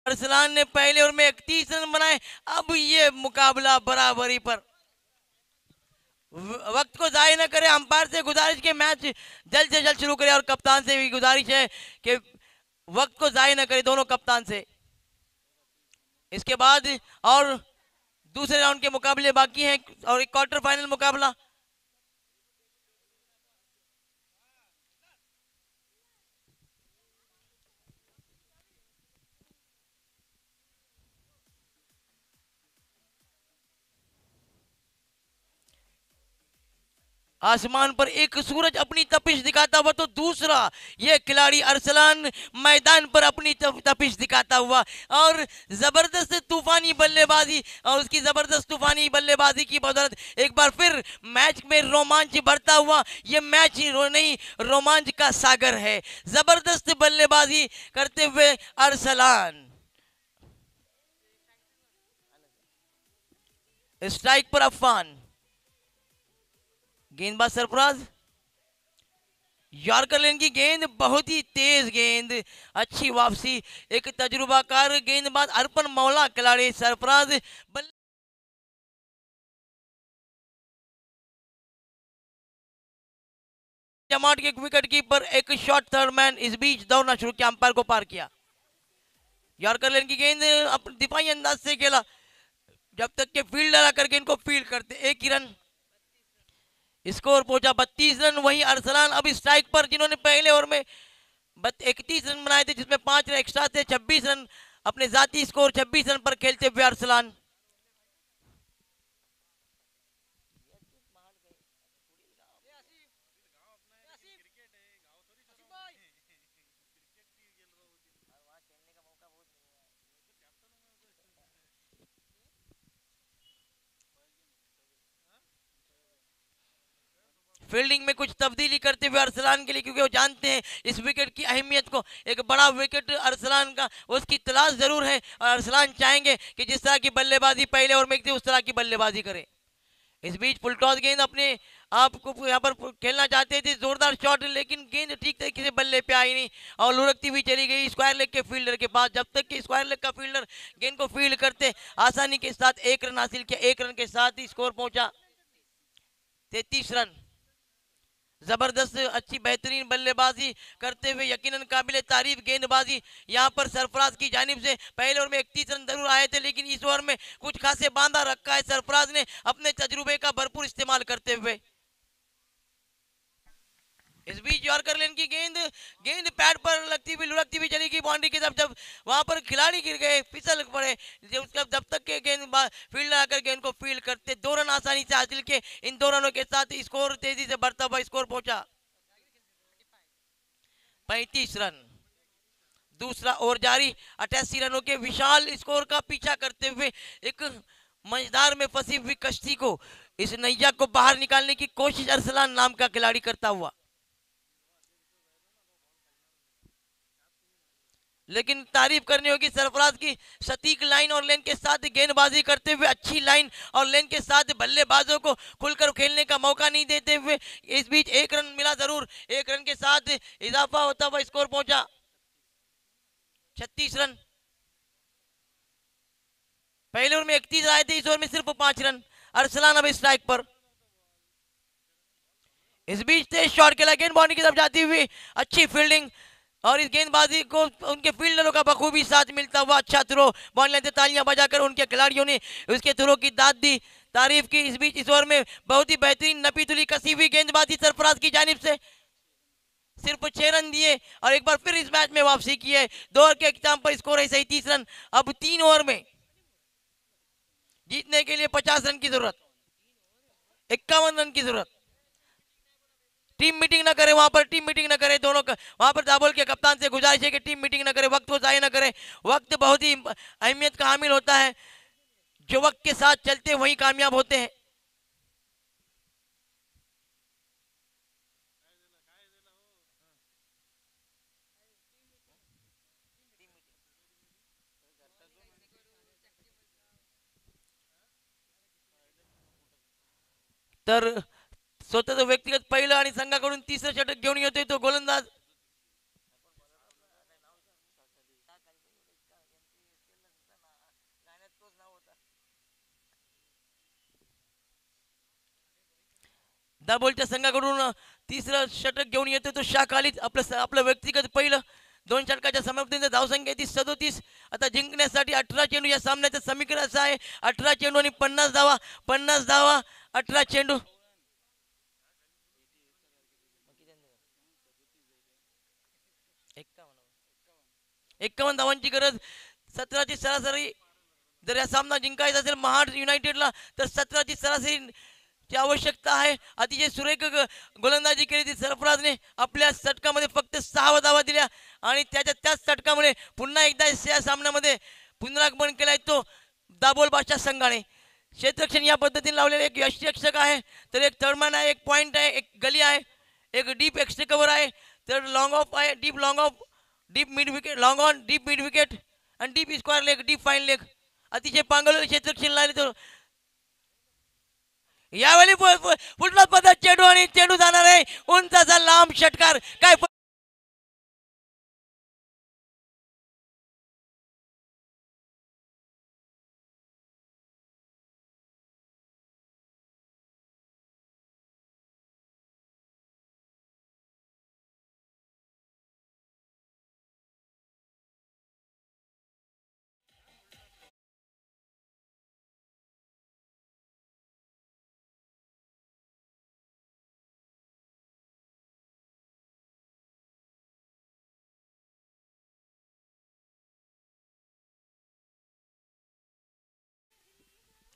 अरसलान ने पहले ओवर में 31 रन बनाए। अब ये मुकाबला बराबरी पर। वक्त को जाया न करें, अंपायर से गुजारिश के मैच जल्द से जल्द शुरू करें, और कप्तान से भी गुजारिश है कि वक्त को जाया न करें दोनों कप्तान से। इसके बाद और दूसरे राउंड के मुकाबले बाकी हैं और एक क्वार्टर फाइनल मुकाबला। आसमान पर एक सूरज अपनी तपिश दिखाता हुआ, तो दूसरा ये खिलाड़ी अरसलान मैदान पर अपनी तपिश दिखाता हुआ, और जबरदस्त तूफानी बल्लेबाजी, और उसकी जबरदस्त तूफानी बल्लेबाजी की बदौलत एक बार फिर मैच में रोमांच बढ़ता हुआ। ये मैच नहीं, रोमांच का सागर है। जबरदस्त बल्लेबाजी करते हुए अरसलान, स्ट्राइक पर अफान, गेंदबाज सरफराज, यॉर्कर लेन की गेंद, बहुत ही तेज गेंद, अच्छी वापसी। एक तजुर्बाकार गेंदबाज अर्पण मौला खिलाड़ी सरफराज जमात के विकेट कीपर एक शॉट थर्ड मैन इस बीच दौड़ना शुरू किया, अंपायर को पार किया। यॉर्कर लेन की गेंद दिफाई अंदाज से खेला, जब तक के फील्डर आकर के इनको फील्ड करते। 1 ही रन, स्कोर पहुंचा 32 रन। वहीं अरसलान अब स्ट्राइक पर, जिन्होंने पहले ओवर में 31 रन बनाए थे, जिसमें 5 रन एक्स्ट्रा थे, 26 रन अपने जाती स्कोर 26 रन पर खेलते हुए अरसलान। फील्डिंग में कुछ तब्दीली करते हुए अरसलान के लिए, क्योंकि वो जानते हैं इस विकेट की अहमियत को। एक बड़ा विकेट अरसलान का, उसकी तलाश जरूर है, और अरसलान चाहेंगे कि जिस तरह की बल्लेबाजी पहले ओवर में थी उस तरह की बल्लेबाजी करे। इस बीच फुल टॉस गेंद अपने आप को यहाँ पर खेलना चाहते थे, जोरदार शॉट, लेकिन गेंद ठीक तरीके से बल्ले पे आई नहीं और लुढ़कती हुई चली गई स्क्वायर लेग के फील्डर के पास। जब तक कि स्क्वायर लेग का फील्डर गेंद को फील्ड करते, आसानी के साथ 1 रन हासिल किया। 1 रन के साथ ही स्कोर पहुंचा 33 रन। जबरदस्त अच्छी बेहतरीन बल्लेबाजी करते हुए यकीनन काबिल तारीफ गेंदबाजी यहाँ पर सरफराज की जानिब से। पहले ओवर में 31 रन जरूर आए थे, लेकिन इस ओवर में कुछ खासे बांधा रखा है सरफराज ने अपने तजुर्बे का भरपूर इस्तेमाल करते हुए। इस बीच यॉर्कर लेन की गेंद पैड पर लगती हुई लुढ़कती हुई चली गई बाउंड्री की तरफ। जब वहां पर खिलाड़ी गिर गए, फिसल पड़े, जब तक के गेंद फील्ड आकर गेंद को फील्ड करते, 2 रन आसानी से हासिल किए। इन 2 रनों के साथ स्कोर तेजी से बढ़ता हुआ स्कोर पहुंचा 35 रन। दूसरा ओवर जारी 88 रनों के विशाल स्कोर का पीछा करते हुए एक मझधार में फंसी हुई कश्ती को इस नैया को बाहर निकालने की कोशिश अरसलान नाम का खिलाड़ी करता हुआ, लेकिन तारीफ करनी होगी सरफराज की सटीक लाइन और लेन के साथ गेंदबाजी करते हुए, अच्छी लाइन और लेन के साथ बल्लेबाजों को खुलकर खेलने का मौका नहीं देते हुए। इस बीच एक रन मिला जरूर, एक रन के साथ इजाफा होता हुआ स्कोर पहुंचा 36 रन। पहले ओवर में 31 आए थे, इस ओवर में सिर्फ 5 रन। अरसलान अब स्ट्राइक पर। इस बीच तेज शॉट खेला, गेंद बाउंड्री की तरफ जाती हुई, अच्छी फील्डिंग और इस गेंदबाजी को उनके फील्डरों का बखूबी साथ मिलता हुआ अच्छा थ्रो। बॉल लेते तालियां बजाकर उनके खिलाड़ियों ने उसके थ्रो की दाद दी, तारीफ की। इस बीच इस ओवर में बहुत ही बेहतरीन नपीतुली कसी हुई गेंदबाजी सरफराज की जानिब से, सिर्फ 6 रन दिए और एक बार फिर इस मैच में वापसी की है। 2 ओवर के इख्तिताम पर स्कोर है 37 रन। अब 3 ओवर में जीतने के लिए 50 रन की जरूरत, 51 रन की जरूरत। टीम मीटिंग ना करे, वहां पर टीम मीटिंग ना करे दोनों का। वहां पर दाबोल के कप्तान से गुजारिश है कि टीम मीटिंग ना करे, वक्त को जाया ना करे। वक्त बहुत ही अहमियत का हामिल होता है, जो वक्त के साथ चलते वही कामयाब होते हैं। तर स्वतःच व्यक्तिगत पहिलं आणि संघाकडून तिसरं षटक घेऊन येतोय तो गोलंदाज दाबोलच्या संघाकडून तिसरं षटक घेऊन येतोय तो शाह खालिद। आपलं व्यक्तिगत पहिलं 2 षटकाच्या समाप्तीनंतर धावसंख्या ती 37। आता जिंकण्यासाठी 18 चेंडू या सामन्याचं समीकरण असं आहे, 18 चेंडू आणि 50 धावा, 50 धावा 18 चेंडू। 51 धावांची गरज, 17ची सरासरी। जर या सामना जिंकायचा असेल महाड युनायटेडला तर 17ची सरासरी ची आवश्यकता आहे। अतिशय सुरेख गोलंदाजी केली ती सरफराजने, आपल्या षटकामध्ये फक्त 6 धावा दिल्या आणि त्याच षटकामुळे पुन्हा एकदा या सामन्यामध्ये पुनरागमन केलाय तो दाबोल बादशाह संघाने। क्षेत्ररक्षण या पद्धतीने लावलेले एक यष्टिरक्षक आहे, तर एक थर्डमॅन आहे, एक पॉइंट आहे, एक गली आहे, एक डीप एक्स्ट्रा कव्हर आहे, तर लॉंग ऑफ आहे, deep long off, deep mid wicket, long on, deep mid wicket आणि deep square leg, deep fine leg. अतिशय पांगवलेले क्षेत्ररक्षण लावले तो। यावेळी पुढला पदात चेंडू आणि चेंडू जाणार आहे उंच असा लांब षटकार। काय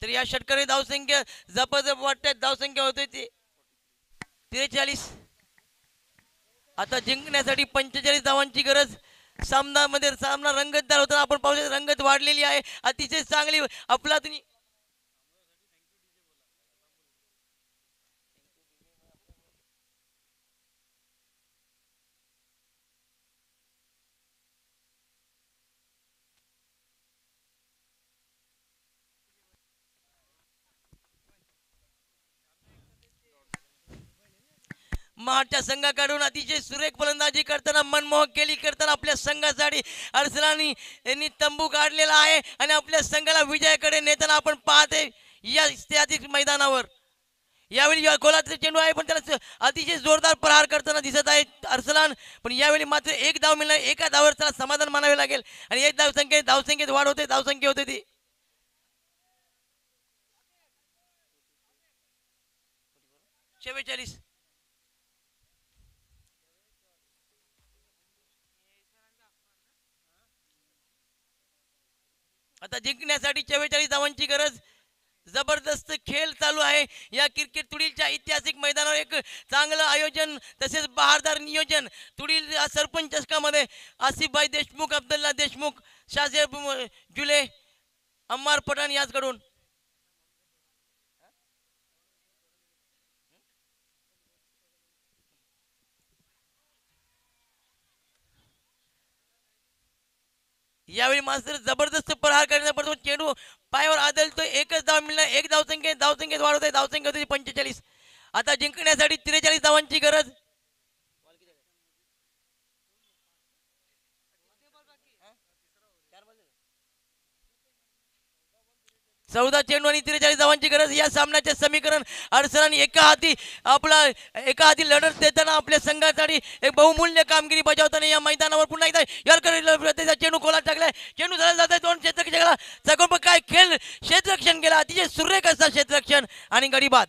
तर या षटकाने धावसंख्या जबरदस्त वाटते, धावसंख्या होते ती 43। आता जिंकण्यासाठी 45 धावांची गरज। सामना रंगतदार होता, आपण पाहू रंगत वाढलेली आहे, अतिशय चांगली अफलातून। महाडच्या संघाकडून अतिशय सुरेख फलंदाजी करताना, मनमोहक केली करताना आपल्या संघासाठी अरसलानी यांनी तंबू काढलेला आहे आणि आपल्या संघाला विजयाकडे नेताना आपण पाहते या ऐतिहासिक मैदानावर। यावेळी गोलाचा चेंडू आहे पण त्याला अतिशय जोरदार प्रहार करताना दिसत आहे अरसलान, पण यावेळी मात्र एक धाव मिळणार, एका धावावर त्याला समाधान मानावे लागेल आणि एक धावसंख्येत वाढ होते, धावसंख्या होते ती 44। आता जिंकण्यासाठी 44 धावांची गरज। जबरदस्त खेळ चालू आहे या क्रिकेट तुडीलच्या ऐतिहासिक मैदानावर. एक चांगलं आयोजन तसेच बहारदार नियोजन. तुडील सरपंच चषकामध्ये आसिफभाई देशमुख, अब्दुल्ला देशमुख, शाहजेब जुले, अम्मार पठाण याचकडून. यावेळी मास्तर जबरदस्त प्रहार करण्याचा प्रयत्न. चेंडू पायावर आदळतोय. एकच धाव मिळणार. एक धावसंख्येत वाढवत आहे. धावसंख्या होती 45. आता जिंकण्यासाठी 43 धावांची गरज. 14 चेंडू आणि 43 धावांची गरज. या सामन्याचे समीकरण अडसरांनी एका हाती लढत देताना आपल्या संघासाठी एक बहुमूल्य कामगिरी बजावताना या मैदानावर पुन्हा एकदा यॉर्कर चेंडू खोला टाकलाय. चेंडू झाला जात आहे. दोन क्षेत्ररक्षकाला सगळं काय खेळ क्षेत्ररक्षण केला. अतिशय सुरेख असा क्षेत्ररक्षण आणि गडी बाद.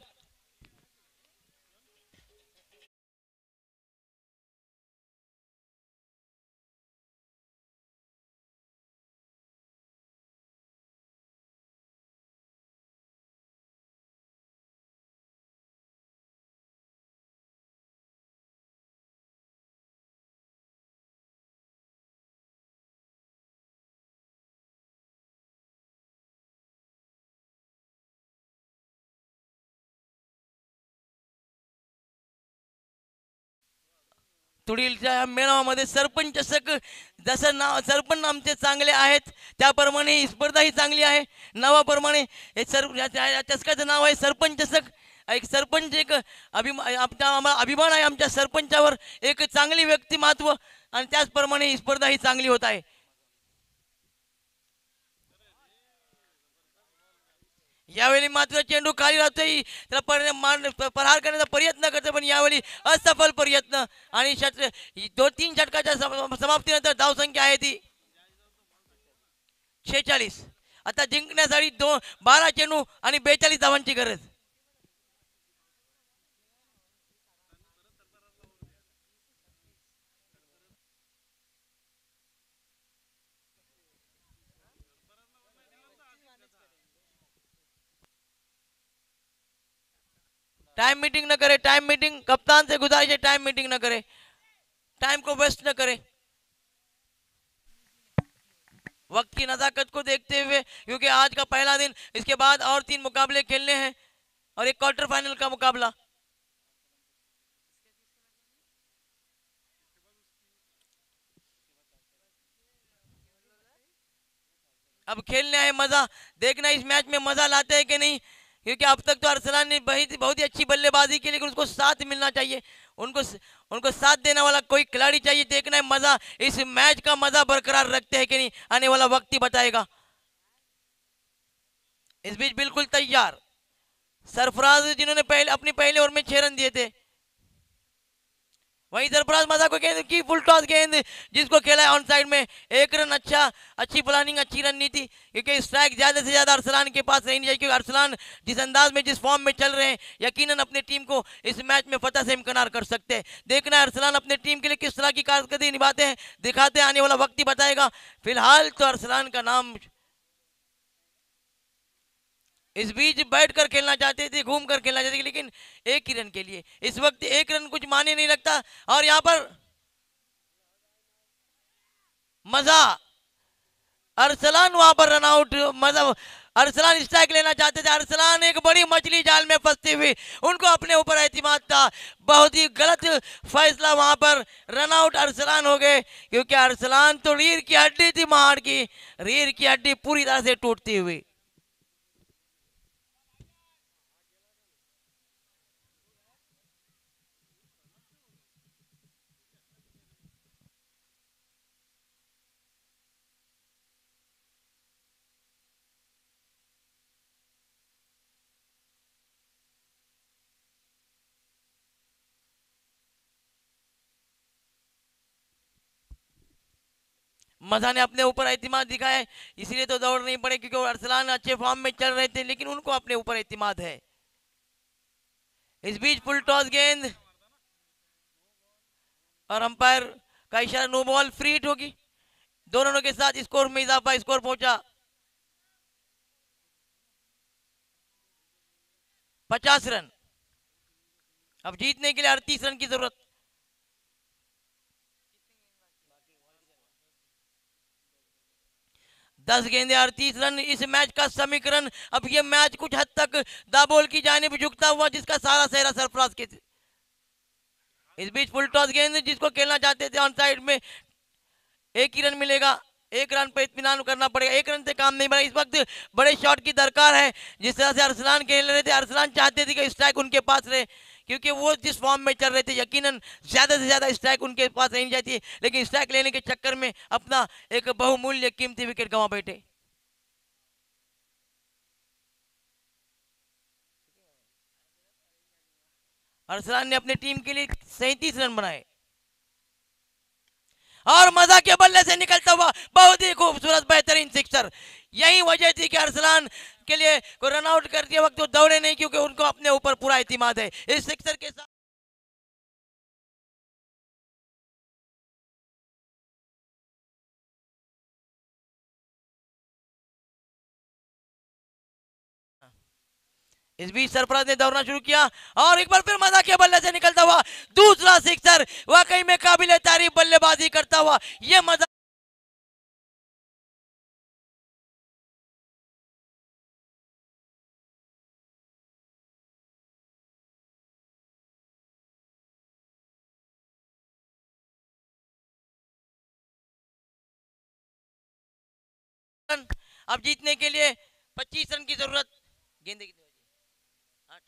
तुडीलच्या मेळाव्यामध्ये सरपंच चषक, जसं नाव सरपंच आमचे चांगले आहेत त्याप्रमाणे ही स्पर्धा ही चांगली आहे. नावाप्रमाणे हे या चषकाचं नाव आहे सरपंच चषक. एक सरपंच एक आम्हाला अभिमान आहे आमच्या सरपंचावर. एक चांगली व्यक्तिमत्व आणि त्याचप्रमाणे ही स्पर्धा ही चांगली होत आहे. यावेळी मात्र चेंडू खाली राहतोय. त्याला प्रहार करण्याचा प्रयत्न करतो पण यावेळी असफल प्रयत्न. आणि 2-3 षटकाच्या समाप्तीनंतर धावसंख्या आहे ती 46. आता जिंकण्यासाठी 12 चेंडू आणि 42 धावांची गरज. टाइम मीटिंग न करे. टाइम मीटिंग कप्तान से गुजारिश है, टाइम मीटिंग न करे. टाइम को वेस्ट न करे वक्त की नजाकत को देखते हुए, क्योंकि आज का पहला दिन, इसके बाद और 3 मुकाबले खेलने हैं और एक क्वार्टर फाइनल का मुकाबला. अब खेलने आए, मजा देखना इस मैच में मजा लाते हैं कि नहीं. क्योंकि अब तक तो अरसलान ने बहुत ही अच्छी बल्लेबाजी की, लेकिन उसको साथ मिलना चाहिए. उनको साथ देने वाला कोई खिलाड़ी चाहिए. देखना है मजा, इस मैच का मजा बरकरार रखते हैं कि नहीं, आने वाला वक्त ही बताएगा. इस बीच बिल्कुल तैयार सरफराज, जिन्होंने अपनी पहले ओवर में 6 रन दिए थे. वहीं सरफराज मजा को गेंद की, फुल टॉस गेंद जिसको खेला है ऑन साइड में. 1 रन. अच्छी प्लानिंग, अच्छी रणनीति. क्योंकि स्ट्राइक ज्यादा से ज्यादा अरसलान के पास रहनी चाहिए. क्योंकि अरसलान जिस अंदाज में, जिस फॉर्म में चल रहे हैं, यकीनन अपनी टीम को इस मैच में फतह से इम्कनार कर सकते हैं. देखना है अरसलान अपनी टीम के लिए किस तरह की कारकर्दगी निभाते हैं, दिखाते हैं. आने वाला वक्त ही बताएगा. फिलहाल तो अरसलान का नाम. इस बीच बैठकर खेलना चाहते थे, घूम कर खेलना चाहते थे, लेकिन 1 ही रन के लिए इस वक्त 1 रन कुछ माने नहीं लगता. और यहाँ पर मजा, अरसलान वहां पर रन आउट. मजा, अरसलान स्ट्राइक लेना चाहते थे. अरसलान एक बड़ी मछली जाल में फंसते हुए, उनको अपने ऊपर एतमाद था. बहुत ही गलत फैसला वहां पर. रन आउट अरसलान हो गए. क्योंकि अरसलान तो रीढ़ की हड्डी थी, महाड़ की रीढ़ की हड्डी पूरी तरह से टूटती हुई. मजा ने अपने ऊपर एतमाद दिखाया है, इसलिए तो दौड़ नहीं पड़े. क्योंकि अरसलान अच्छे फॉर्म में चल रहे थे, लेकिन उनको अपने ऊपर एतमाद है. इस बीच फुल टॉस गेंद और अंपायर का इशारा, नो बॉल, फ्री हिट होगी. 2 रनों के साथ स्कोर में इजाफा. स्कोर पहुंचा 50 रन। अब जीतने के लिए 38 रन की जरूरत। दस गेंदे 38 रन इस मैच का समीकरण। अब ये मैच कुछ हद तक दाबोल की जानिब झुकता हुआ, जिसका सारा सेहरा सरफराज के। इस बीच फुल टॉस गेंद जिसको खेलना चाहते थे ऑन साइड में, एक ही रन मिलेगा, एक रन पे इत्मीनान करना पड़ेगा, एक रन से काम नहीं बना। इस वक्त बड़े शॉट की दरकार है। जिस तरह से अरसलान खेल रहे थे, अरसलान चाहते थे कि स्ट्राइक उनके पास रहे, क्योंकि वो जिस फॉर्म में चल रहे थे यकीनन ज्यादा से ज्यादा स्ट्राइक उनके पास रहनी चाहिए, लेकिन स्ट्राइक लेने के चक्कर में अपना एक बहुमूल्य कीमती विकेट गंवा बैठे। अरसलान ने अपनी टीम के लिए 37 रन बनाए और मजा के बल्ले से निकलता हुआ बहुत ही खूबसूरत बेहतरीन सिक्सर। यही वजह थी कि अरसलान के लिए को रन आउट करते वक्त वो दौड़े नहीं, क्योंकि उनको अपने ऊपर पूरा इतिमाद है। इस सिक्सर के साथ इस बीच सरफराज ने दौड़ना शुरू किया और एक बार फिर मजा के बल्ले से निकलता हुआ दूसरा सिक्सर। वाकई में काबिल तारीफ बल्लेबाजी करता हुआ ये मजा। अब जीतने के लिए 25 रन की जरूरत। गेंदे कितनी बची? 8।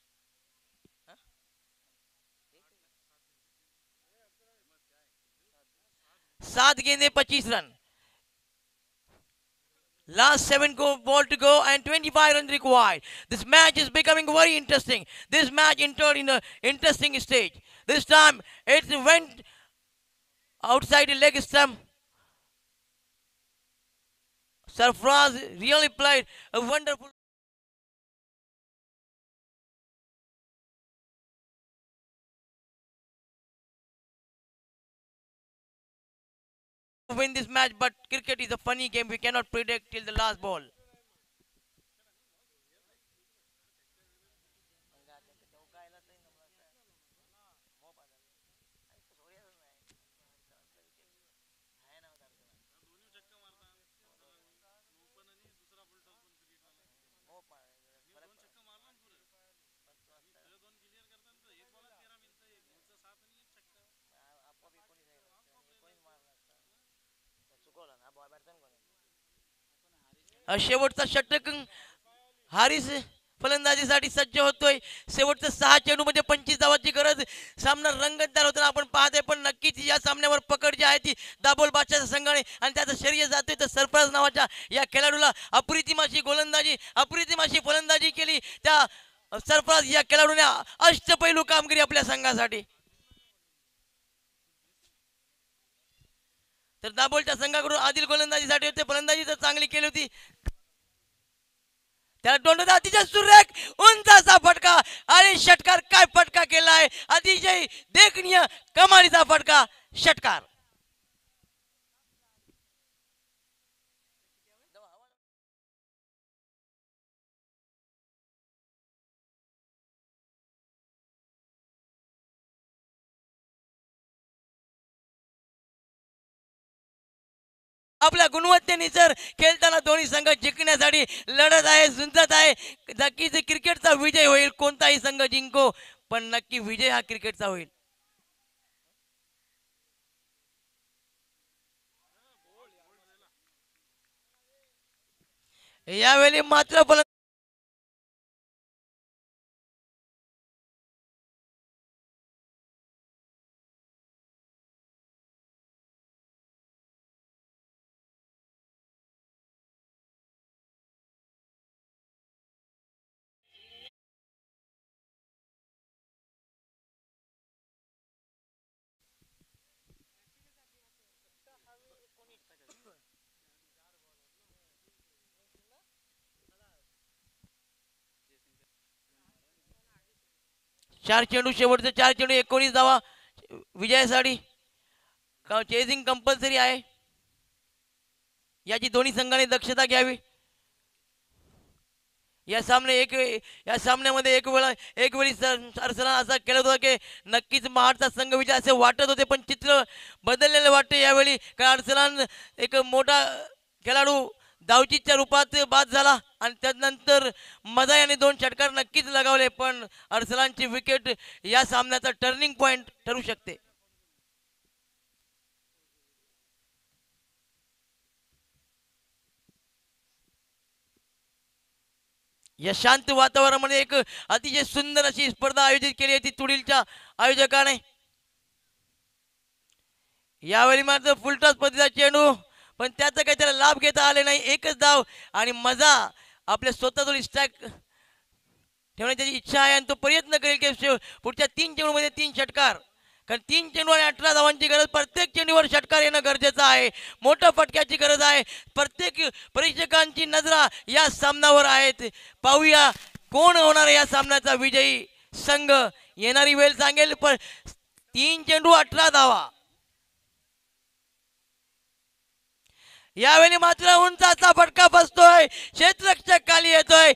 हाँ? 7 गेंदे 25 run. Last 7 ball to go and 25 runs required. This match is becoming very interesting. This match entered in an interesting stage. This time it went outside the leg stump. Sarfraz really played a wonderful. Win this match, but cricket is a funny game. We cannot predict till the last ball. शेवटचा षटक हारिस फलंदाजीसाठी सज्ज होतोय। शेवटचं 6 चेंडूमध्ये 25 धावांची गरज। सामना रंगतदार होताना आपण पाहतोय, पण नक्कीच या सामन्यावर पकड जी आहे ती दाबोल बादशाहच्या संघाने आणि त्याचं शर्यत जातोय तर सरफराज नावाच्या या खेळाडूला अप्रतिम अशी गोलंदाजी, अप्रतिम अशी फलंदाजी केली त्या सरफराज या खेळाडूने अष्टपैलू कामगिरी आपल्या संघासाठी। तर दाबोलच्या संघाकडून आदिल गोलंदाजीसाठी होते, फलंदाजी तर चांगली केली होती। त्या दोंडदा अतिशय सुरेख उंच असा फटका आणि षटकार, काय फटका केलाय, अतिशय देखणीय कमालीचा फटका षटकार। आपल्या गुणवत्तेने जर खेळताना दोन्ही संघ जिंकण्यासाठी लढत आहे, झुंजत आहे। नक्कीच क्रिकेटचा विजय होईल, कोणताही संघ जिंको पण नक्की विजय हा क्रिकेटचा होईल। यावेळी मात्र चार चेंडू, शेवटचे 4 चेंडू 19 धावा विजयासाठी। चेजिंग कंपल्सरी आहे, याची दोन्ही संघाने दक्षता घ्यावी। या सामन्यामध्ये एक वेळी अर्सलन असा खेळत होता की नक्कीच महाडचा संघ विजय असे वाटत होते, पण चित्र बदललेलं वाटते यावेळी. कारण अर्सलन एक मोठा खेळाडू धावचीच्या रूपात बाद झाला आणि त्यानंतर मजा याने 2 षटकार नक्कीच लगावले, पण अर्सलानची विकेट या सामन्याचा टर्निंग पॉइंट ठरू शकते. या शांत वातावरणामध्ये एक अतिशय सुंदर अशी स्पर्धा आयोजित केली होती तुडीलच्या आयोजकाने. यावेळी मात्र फुलटॉस पद्धतीचा चेंडू, पण त्याचा काही त्याला लाभ घेता आले नाही. एकच धाव आणि मजा आपल्या स्वतःजवळ स्ट्राईक ठेवण्याची इच्छा आहे आणि तो प्रयत्न करेल की पुढच्या 3 चेंडूमध्ये 3 षटकार. कारण 3 चेंडू आणि 18 धावांची गरज, प्रत्येक चेंडूवर षटकार येणं गरजेचं आहे. मोठ्या फटक्याची गरज आहे. प्रत्येक प्रेक्षकांची नजरा या सामन्यावर आहेत. पाहूया कोण होणार या सामन्याचा विजयी संघ. येणारी वेळ सांगेल, पण 3 चेंडू 18 धावा. यावेळी मात्र उंचाचा फटका बसतोय, क्षेत्ररक्षक खाली येतोय.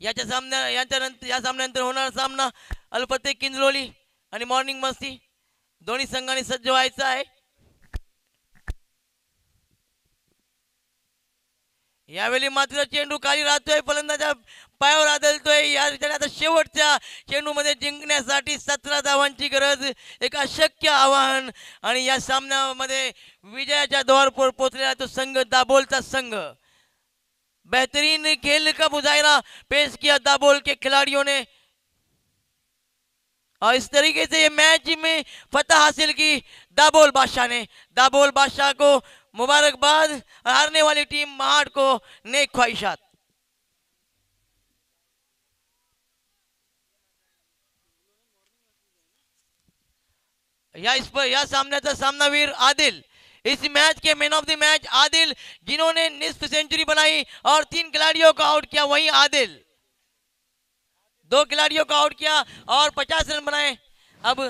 या सामन्यानंतर होणार सामना अल्पते किंजलोली आणि मॉर्निंग मस्ती. दोन्ही संघांनी सज्ज व्हायचं आहे. यावेळी मात्र चेंडू खाली राहतोय, फलंदाजा पायावर आदळतोय. या आता शेवटच्या चेंडूमध्ये जिंकण्यासाठी 17 धावांची गरज, एक अशक्य आव्हान. आणि या सामन्यामध्ये विजयाच्या द्वारावर पोहोचलेला तो संघ दाभोलचा संघ. बेहतरीन खेल का मुजाहिरा पेश किया दाभोल के खिलाड़ियों ने और इस तरीके से ये मैच में फतह हासिल की दाभोल बादशाह ने. दाभोल बादशाह को मुबारकबाद, हारने वाली टीम महाड़ को नेक ख्वाहिशात. या सामन्याचा सामनावीर आदिल, इस मैच के man of the match Adil, जिन्होंने निस्फ सेंचुरी बनाई और 3 खिलाड़ियों को आउट किया. वहीं आदिल 2 खिलाड़ियों को आउट किया और 50 रन बनाए. अब